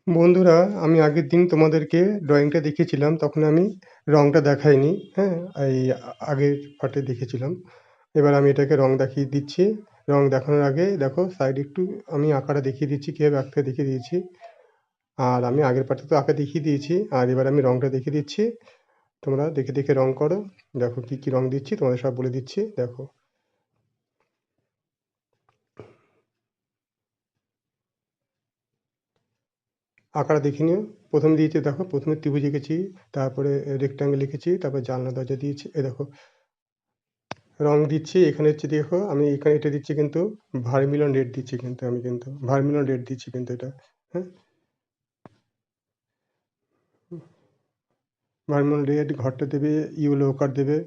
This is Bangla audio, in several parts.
বন্ধুরা, আমি আগের দিন তোমাদেরকে ড্রয়িংটা দেখিয়েছিলাম, তখন আমি রংটা দেখাইনি, হ্যাঁ? এই আগের পার্টে দেখিয়েছিলাম। এবার আমি এটাকে রং দেখিয়ে দিচ্ছি। রং দেখানোর আগে দেখো সাইডে একটু আমি আঁকাটা দেখিয়ে দিচ্ছি, কীভাবে আঁকতে হয় দেখিয়ে দিয়েছি। আর আমি আগের পার্টে তো আঁকা দেখিয়ে দিয়েছি, আর এবার আমি রংটা দেখিয়ে দিচ্ছি। তোমরা দেখে দেখে রং করো। দেখো কি কি রং দিচ্ছি, তোমাদের সব বলে দিচ্ছি, দেখো। আঁকাটা দেখে নিও। প্রথমে দিয়েছি দেখো, প্রথমে ত্রিভুজ এঁকেছি, তারপরে রেক্ট্যাঙ্গেল এঁকেছি, তারপর জানলা দরজা দিয়েছি। এই দেখো রং দিচ্ছি। এখানে হচ্ছে দেখো, আমি এখানে এটা দিচ্ছি কিন্তু ভার্মিলন রেড দিচ্ছি, কিন্তু আমি কিন্তু ভার্মিলন রেড দিচ্ছি কিন্তু এটা, হ্যাঁ? ভার্মিলন রেড ঘরটা দেবে, ইয়েলো ওকার দেবে।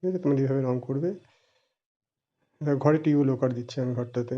ঠিক আছে, তোমরা এইভাবে রং করবে। ঘরে একটু ইয়েলো ওকার দিচ্ছি আমি ঘরটাতে।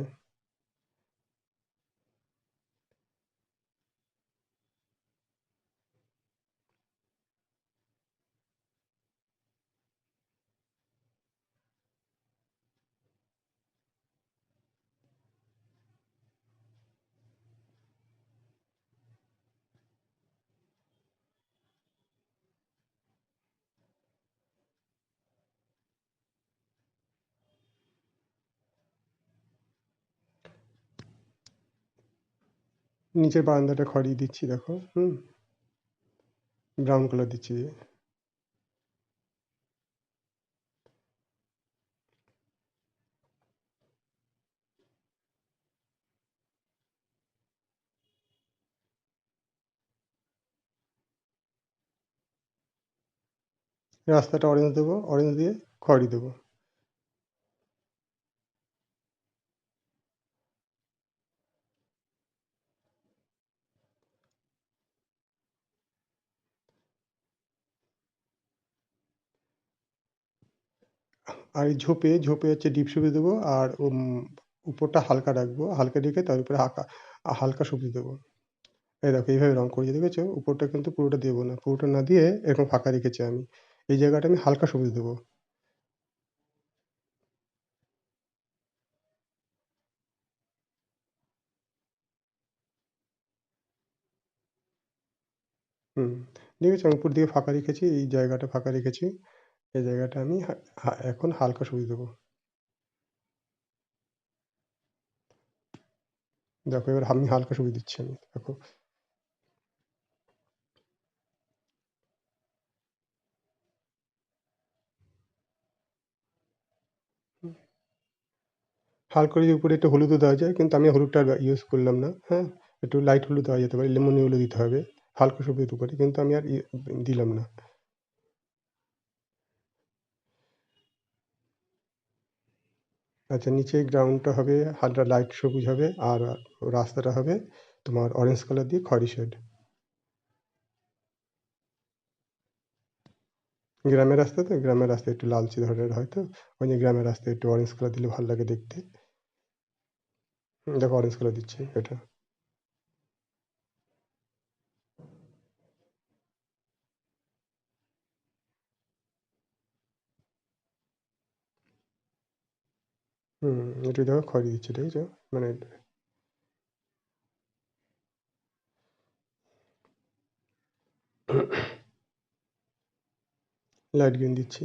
নিচের বারান্দাটা খড়ি দিচ্ছি দেখো, ব্রাউন কালার দিচ্ছি। রাস্তাটা অরেঞ্জ দেবো, অরেঞ্জ দিয়ে খড়ি দেবো। আর এই ঝোপে ঝোপে হচ্ছে ডিপ সবজি দেবো, আর উপরটা হালকা রাখবো, হালকা রেখে তার উপরে হালকা সবজি দেবো। এই দেখো এইভাবে রং করেছি, দেখেছো? উপরটা কিন্তু পুরোটা দেবো না, পুরোটা না দিয়ে এরকম ফাঁকা রেখেছি আমি। এই জায়গাটা আমি হালকা সবুজ দেবো। হুম, দেখেছো আমি উপর দিকে ফাঁকা রেখেছি, এই জায়গাটা ফাঁকা রেখেছি। এই জায়গাটা আমি এখন হালকা সবুজ দেবো। দেখো এবার আমি হালকা সবুজ দিচ্ছি আমি, দেখো। হালকা করে উপরে একটু হলুদও দেওয়া যায়, কিন্তু আমি হলুদটা ইউজ করলাম না, হ্যাঁ? একটু লাইট হলুদ দেওয়া যেতে পারে, লেমন ইয়েলো দিতে হবে হালকা সবুজের উপরে, কিন্তু আমি আর দিলাম না। আচ্ছা, নিচে গ্রাউন্ডটা হবে হালকা লাইট সবুজ হবে, আর রাস্তাটা হবে তোমার অরেঞ্জ কালার দিয়ে খয়েরি শেড। গ্রামের রাস্তা তো, গ্রামের রাস্তায় একটু লালচে ধরনের হয় তো, ওই যে গ্রামের রাস্তায় একটু অরেঞ্জ কালার দিলে ভালো লাগে দেখতে। দেখো অরেঞ্জ কালার দিচ্ছি এটা। একটু দেখো খয়েরি দিচ্ছি, দেখেছো? মানে লাইট গ্রিন দিচ্ছি।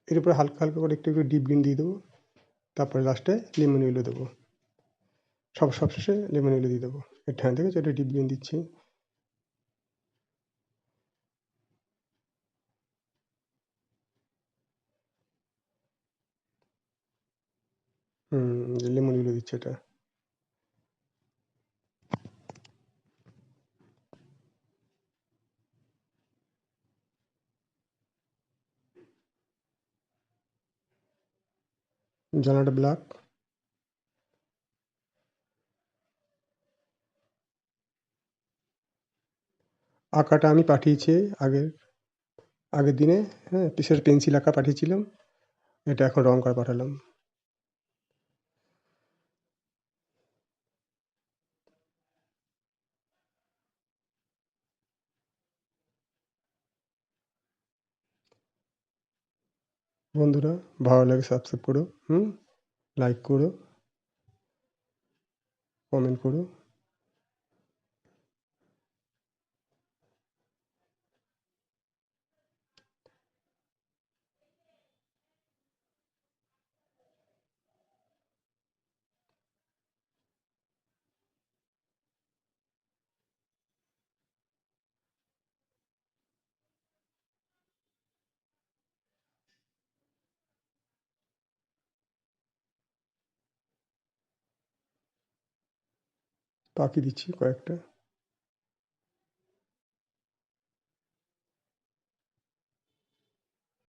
এর উপরে হালকা হালকা করে একটু একটু ডিপ গ্রিন দিয়ে দেবো। তারপরে লাস্টে লেমন ইয়েলো দেবো। সবশেষে লেমন ইয়েলো দিয়ে দেবো। এটা হ্যাঁ, দেখেছো? এটা ডিপ গ্রিন দিচ্ছি। লেমন ইয়েলো দিচ্ছি এটা। জানালাটা ব্ল্যাক। আঁকাটা আমি পাঠিয়েছি আগের আগের দিনে, হ্যাঁ? পেন্সিল আঁকা পাঠিয়েছিলাম। এটা এখন রং করা পাঠালাম। বন্ধুরা ভালো লাগে সাবস্ক্রাইব করো, হুম? লাইক করো, কমেন্ট করো। পাখি দিচ্ছি কয়েকটা।